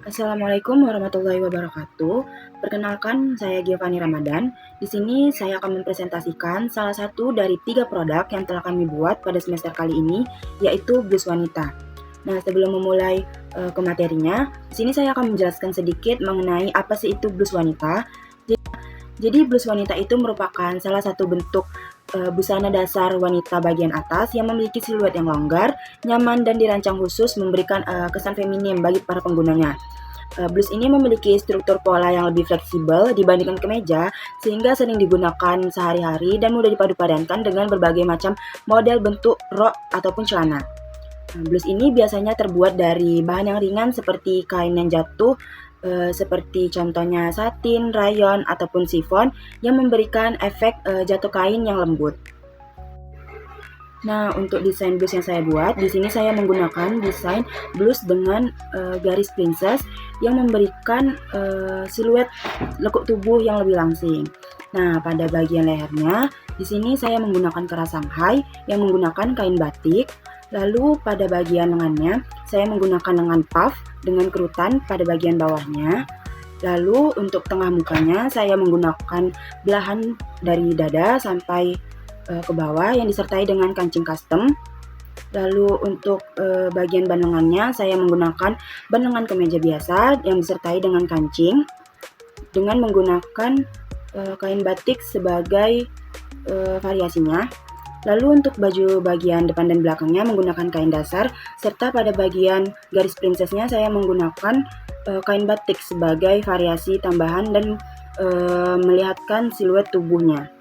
Assalamualaikum warahmatullahi wabarakatuh. Perkenalkan, saya Giovanni Ramadan. Di sini saya akan mempresentasikan salah satu dari 3 produk yang telah kami buat pada semester kali ini, yaitu blus wanita. Nah, sebelum memulai ke materinya, di sini saya akan menjelaskan sedikit mengenai apa sih itu blus wanita. Jadi blus wanita itu merupakan salah satu bentuk busana dasar wanita bagian atas yang memiliki siluet yang longgar, nyaman, dan dirancang khusus memberikan kesan feminim bagi para penggunanya. Blus ini memiliki struktur pola yang lebih fleksibel dibandingkan kemeja, sehingga sering digunakan sehari-hari dan mudah dipadupadankan dengan berbagai macam model bentuk rok ataupun celana. Blus ini biasanya terbuat dari bahan yang ringan seperti kain yang jatuh, seperti contohnya satin, rayon, ataupun sifon yang memberikan efek jatuh kain yang lembut. Nah, untuk desain blus yang saya buat, di sini saya menggunakan desain blus dengan garis princess yang memberikan siluet lekuk tubuh yang lebih langsing. Nah, pada bagian lehernya, di sini saya menggunakan keras Shanghai yang menggunakan kain batik. Lalu pada bagian lengannya, saya menggunakan lengan puff dengan kerutan pada bagian bawahnya. Lalu untuk tengah mukanya, saya menggunakan belahan dari dada sampai ke bawah yang disertai dengan kancing custom. Lalu untuk bagian ban lengannya, saya menggunakan ban lengan kemeja biasa yang disertai dengan kancing dengan menggunakan kain batik sebagai variasinya. Lalu untuk baju bagian depan dan belakangnya menggunakan kain dasar, serta pada bagian garis princessnya saya menggunakan kain batik sebagai variasi tambahan dan melihatkan siluet tubuhnya.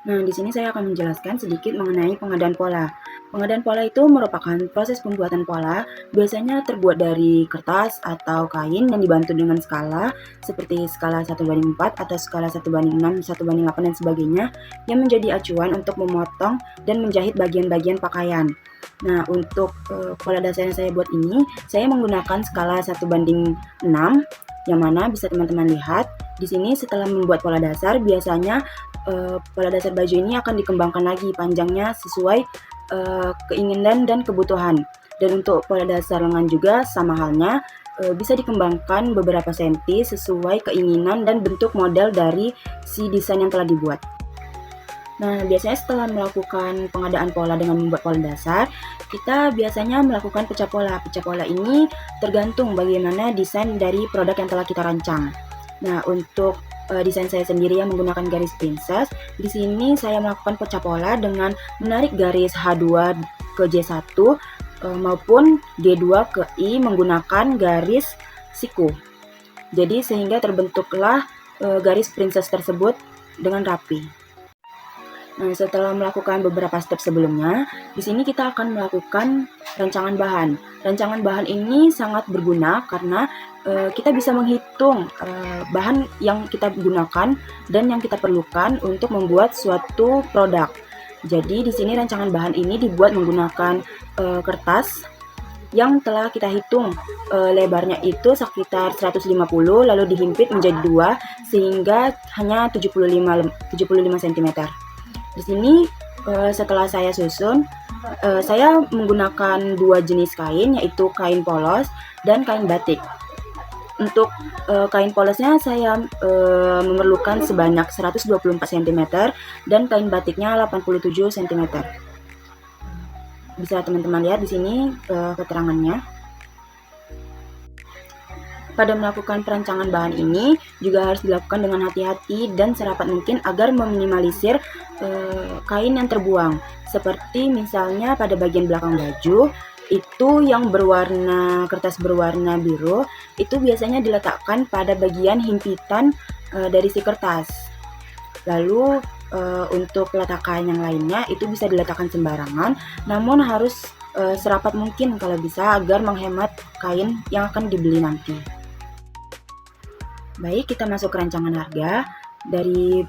Nah, di sini saya akan menjelaskan sedikit mengenai pengadaan pola. Pengadaan pola itu merupakan proses pembuatan pola, biasanya terbuat dari kertas atau kain yang dibantu dengan skala, seperti skala 1:4 atau skala 1:6, 1:8, dan sebagainya, yang menjadi acuan untuk memotong dan menjahit bagian-bagian pakaian. Nah, untuk pola dasar yang saya buat ini, saya menggunakan skala 1:6, yang mana bisa teman-teman lihat. Di sini setelah membuat pola dasar, biasanya pola dasar baju ini akan dikembangkan lagi panjangnya sesuai keinginan dan kebutuhan. Dan untuk pola dasar lengan juga sama halnya, bisa dikembangkan beberapa senti sesuai keinginan dan bentuk model dari si desain yang telah dibuat. Nah, biasanya setelah melakukan pengadaan pola dengan membuat pola dasar, kita biasanya melakukan pecah pola. Pecah pola ini tergantung bagaimana desain dari produk yang telah kita rancang. Nah, untuk desain saya sendiri yang menggunakan garis princess, di sini saya melakukan pecah pola dengan menarik garis H2 ke J1 maupun D2 ke I menggunakan garis siku. Jadi sehingga terbentuklah garis princess tersebut dengan rapi. Nah, setelah melakukan beberapa step sebelumnya, di sini kita akan melakukan rancangan bahan. Rancangan bahan ini sangat berguna karena kita bisa menghitung bahan yang kita gunakan dan yang kita perlukan untuk membuat suatu produk. Jadi di sini rancangan bahan ini dibuat menggunakan kertas yang telah kita hitung lebarnya itu sekitar 150, lalu dihimpit menjadi 2 sehingga hanya 75 cm. Di sini setelah saya susun, saya menggunakan 2 jenis kain, yaitu kain polos dan kain batik. Untuk kain polosnya saya memerlukan sebanyak 124 cm dan kain batiknya 87 cm. Bisa teman-teman lihat di sini keterangannya. Pada melakukan perancangan bahan ini juga harus dilakukan dengan hati-hati dan serapat mungkin agar meminimalisir kain yang terbuang. Seperti misalnya pada bagian belakang baju, itu yang kertas berwarna biru, itu biasanya diletakkan pada bagian himpitan dari si kertas. Lalu untuk peletakan yang lainnya itu bisa diletakkan sembarangan, namun harus serapat mungkin kalau bisa agar menghemat kain yang akan dibeli nanti. Baik, kita masuk ke rancangan harga dari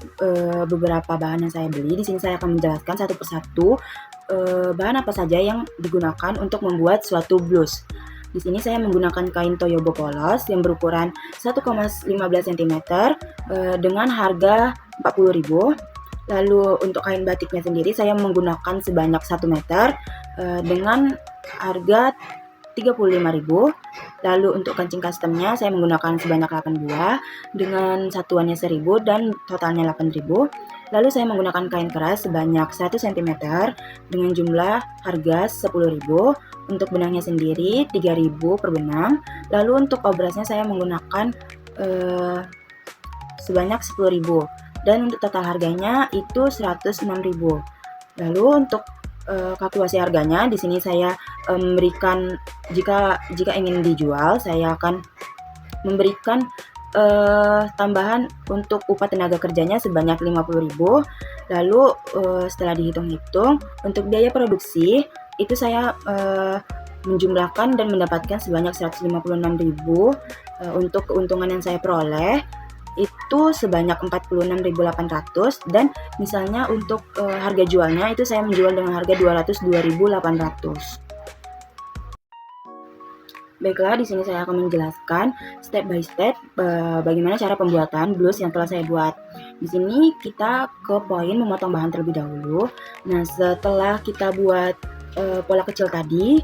beberapa bahan yang saya beli. Di sini saya akan menjelaskan satu persatu bahan apa saja yang digunakan untuk membuat suatu blus. Di sini saya menggunakan kain toyobo polos yang berukuran 1,15 cm dengan harga 40.000. Lalu untuk kain batiknya sendiri saya menggunakan sebanyak 1 meter dengan harga 35.000. Lalu untuk kancing customnya saya menggunakan sebanyak 8 buah dengan satuannya 1000 dan totalnya 8.000. Lalu saya menggunakan kain keras sebanyak 1 cm dengan jumlah harga 10.000. Untuk benangnya sendiri 3.000 per benang. Lalu untuk obrasnya saya menggunakan sebanyak 10.000 dan untuk total harganya itu 106.000. Lalu untuk kalkulasi harganya di sini saya memberikan jika ingin dijual saya akan memberikan tambahan untuk upah tenaga kerjanya sebanyak 50.000. Lalu setelah dihitung-hitung untuk biaya produksi itu saya menjumlahkan dan mendapatkan sebanyak 156.000. Untuk keuntungan yang saya peroleh itu sebanyak 46.800 dan misalnya untuk harga jualnya itu saya menjual dengan harga 202.800. Baiklah, di sini saya akan menjelaskan step by step bagaimana cara pembuatan blus yang telah saya buat. Di sini kita ke poin memotong bahan terlebih dahulu. Nah, setelah kita buat pola kecil tadi,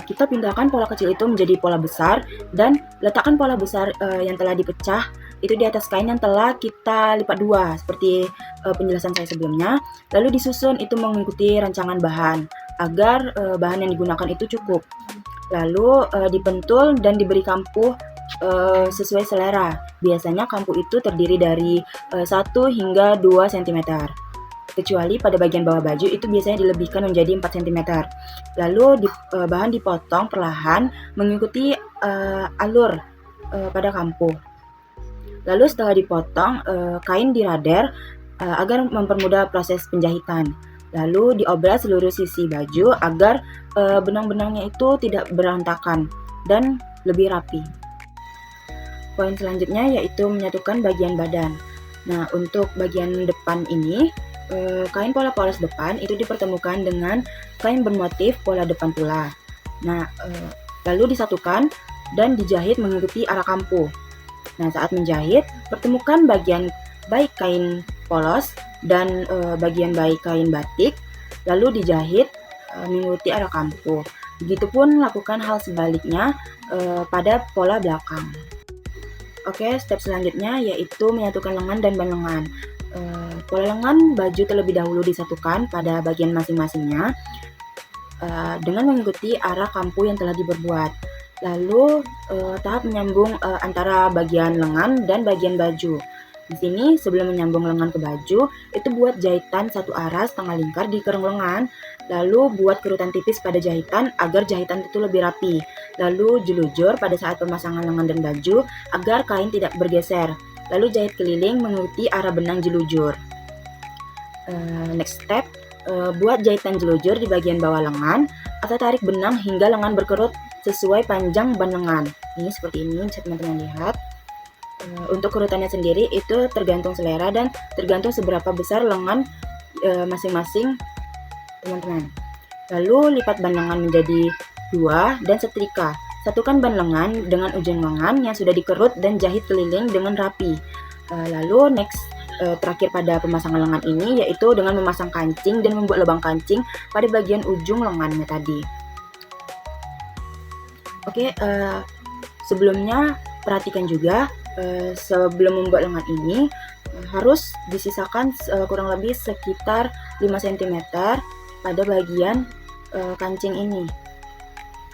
kita pindahkan pola kecil itu menjadi pola besar dan letakkan pola besar yang telah dipecah itu di atas kain yang telah kita lipat dua seperti penjelasan saya sebelumnya. Lalu disusun itu mengikuti rancangan bahan agar bahan yang digunakan itu cukup. Lalu dipentul dan diberi kampuh sesuai selera. Biasanya kampuh itu terdiri dari 1 hingga 2 cm. Kecuali pada bagian bawah baju itu biasanya dilebihkan menjadi 4 cm. Lalu bahan dipotong perlahan mengikuti alur pada kampuh. Lalu setelah dipotong, kain dirader agar mempermudah proses penjahitan. Lalu diobras seluruh sisi baju agar benang-benangnya itu tidak berantakan dan lebih rapi. Poin selanjutnya yaitu menyatukan bagian badan. Nah, untuk bagian depan ini, kain pola polos depan itu dipertemukan dengan kain bermotif pola depan pula. Nah, lalu disatukan dan dijahit mengikuti arah kampuh. Nah, saat menjahit, pertemukan bagian baik kain polos dan bagian baik kain batik, lalu dijahit mengikuti arah kampuh. Begitupun lakukan hal sebaliknya pada pola belakang. Oke, step selanjutnya yaitu menyatukan lengan dan ban lengan. Pola lengan baju terlebih dahulu disatukan pada bagian masing-masingnya dengan mengikuti arah kampuh yang telah diperbuat. Lalu tahap menyambung antara bagian lengan dan bagian baju. Di sini sebelum menyambung lengan ke baju, itu buat jahitan satu arah setengah lingkar di kerung lengan. Lalu buat kerutan tipis pada jahitan agar jahitan itu lebih rapi. Lalu jelujur pada saat pemasangan lengan dan baju agar kain tidak bergeser. Lalu jahit keliling mengikuti arah benang jelujur. Next step, buat jahitan jelujur di bagian bawah lengan atau tarik benang hingga lengan berkerut sesuai panjang ban lengan. Ini seperti ini bisa teman-teman lihat. Untuk kerutannya sendiri itu tergantung selera dan tergantung seberapa besar lengan masing-masing teman-teman. Lalu lipat ban lengan menjadi 2 dan setrika. Satukan ban lengan dengan ujung lengan yang sudah dikerut dan jahit keliling dengan rapi. Lalu next terakhir pada pemasangan lengan ini yaitu dengan memasang kancing dan membuat lubang kancing pada bagian ujung lengannya tadi. Oke, sebelumnya perhatikan juga sebelum membuat lengan ini harus disisakan kurang lebih sekitar 5 cm pada bagian kancing ini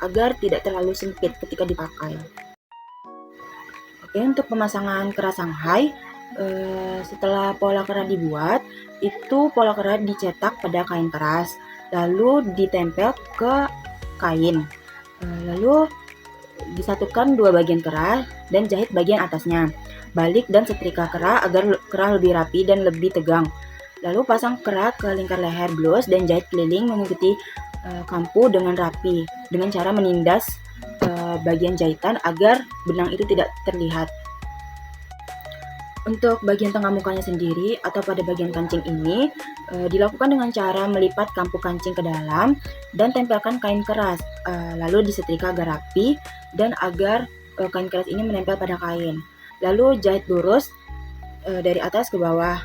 agar tidak terlalu sempit ketika dipakai. Oke, untuk pemasangan keras Shanghai, setelah pola keras dibuat, itu pola keras dicetak pada kain keras, lalu ditempel ke kain. Lalu disatukan dua bagian kerah dan jahit bagian atasnya. Balik dan setrika kerah agar kerah lebih rapi dan lebih tegang. Lalu pasang kerah ke lingkar leher blus dan jahit keliling mengikuti kampuh dengan rapi dengan cara menindas bagian jahitan agar benang itu tidak terlihat. Untuk bagian tengah mukanya sendiri atau pada bagian kancing ini dilakukan dengan cara melipat kampuh kancing ke dalam dan tempelkan kain keras, lalu disetrika agar rapi dan agar kain keras ini menempel pada kain. Lalu jahit lurus dari atas ke bawah.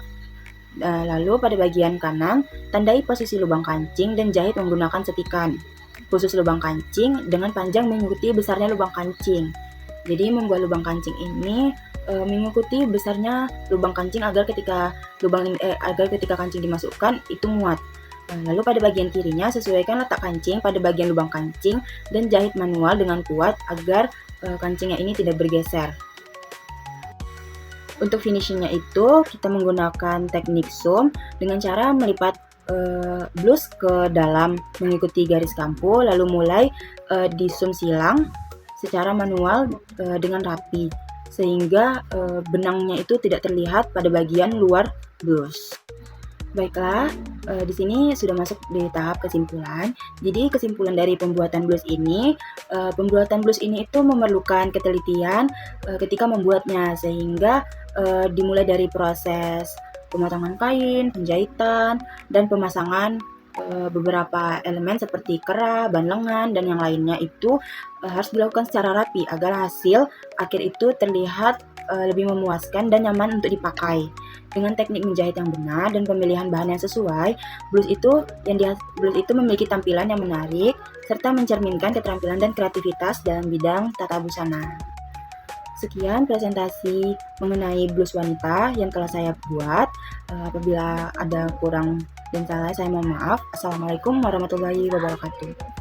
Lalu pada bagian kanan tandai posisi lubang kancing dan jahit menggunakan setikan. khusus lubang kancing dengan panjang mengikuti besarnya lubang kancing. Jadi membuat lubang kancing ini mengikuti besarnya lubang kancing agar ketika kancing dimasukkan itu muat. Lalu pada bagian kirinya sesuaikan letak kancing pada bagian lubang kancing dan jahit manual dengan kuat agar kancingnya ini tidak bergeser. Untuk finishingnya itu kita menggunakan teknik zoom dengan cara melipat blus ke dalam mengikuti garis kampu, lalu mulai di zoom silang secara manual dengan rapi sehingga benangnya itu tidak terlihat pada bagian luar blus. Baiklah, di sini sudah masuk di tahap kesimpulan. Jadi kesimpulan dari pembuatan blus ini itu memerlukan ketelitian ketika membuatnya, sehingga dimulai dari proses pemotongan kain, penjahitan, dan pemasangan beberapa elemen seperti kerah, ban lengan, dan yang lainnya itu harus dilakukan secara rapi agar hasil akhir itu terlihat lebih memuaskan dan nyaman untuk dipakai. Dengan teknik menjahit yang benar dan pemilihan bahan yang sesuai, blus itu memiliki tampilan yang menarik serta mencerminkan keterampilan dan kreativitas dalam bidang tata busana. Sekian presentasi mengenai blus wanita yang telah saya buat. Apabila ada kurang dan salah, saya mohon maaf. Assalamualaikum warahmatullahi wabarakatuh.